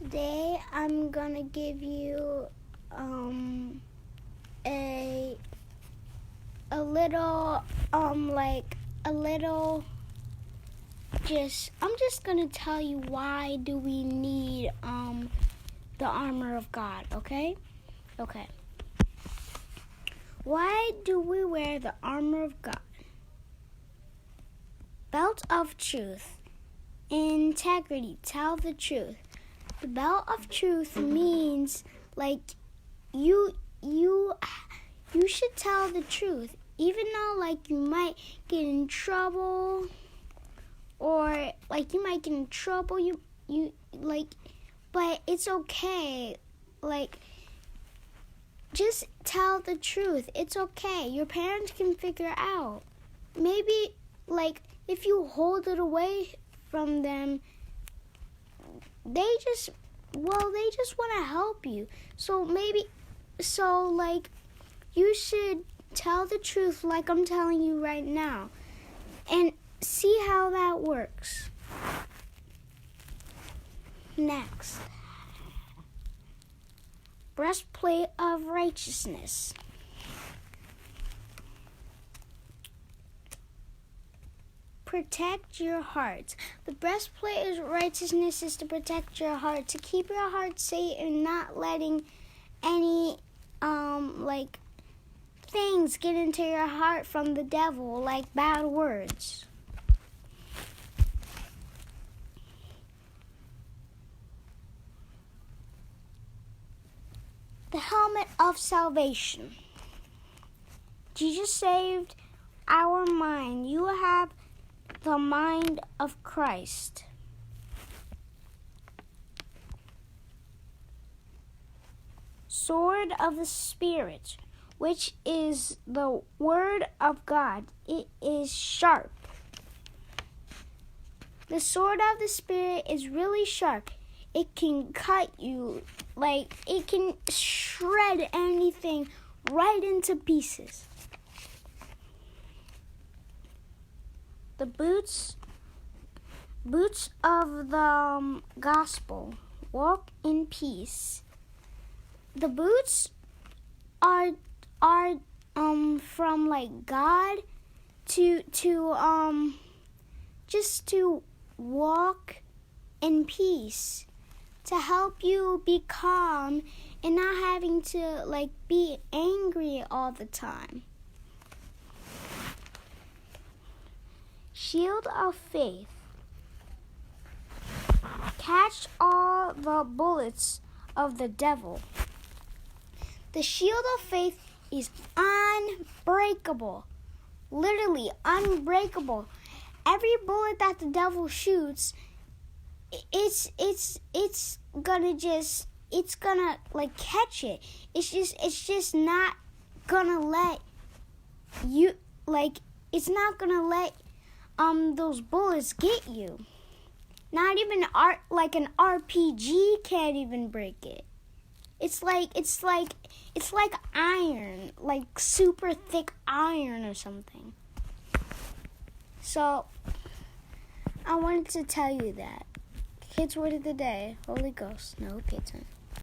Today I'm gonna give you I'm just gonna tell you why do we need the armor of God, okay? Okay. Why do we wear the armor of God? Belt of truth. Integrity. Tell the truth. The belt of truth means like you should tell the truth, even though like you might get in trouble, or like you might get in trouble. But it's okay. Like, just tell the truth. It's okay. Your parents can figure out. Maybe like if you hold it away from them, they just want to help you. So you should tell the truth like I'm telling you right now, and see how that works. Next, breastplate of righteousness. Protect your heart. The breastplate of righteousness is to protect your heart, to keep your heart safe and not letting any things get into your heart from the devil, like bad words. The helmet of salvation. Jesus saved our mind. You have the mind of Christ. Sword of the Spirit, which is the Word of God. It is sharp. The sword of the Spirit is really sharp. It can cut you, like it can shred anything right into pieces. The boots of the gospel. Walk in peace. The boots are from like God to just to walk in peace, to help you be calm and not having to like be angry all the time. Shield of faith. Catch all the bullets of the devil. The shield of faith is unbreakable. Literally unbreakable. Every bullet that the devil shoots, it's gonna like catch it. It's just not gonna let you it's not gonna let those bullets get you. Not even an RPG can't even break it. It's like iron, like super thick iron or something. So I wanted to tell you that. Kids' word of the day, Holy Ghost, no pizza.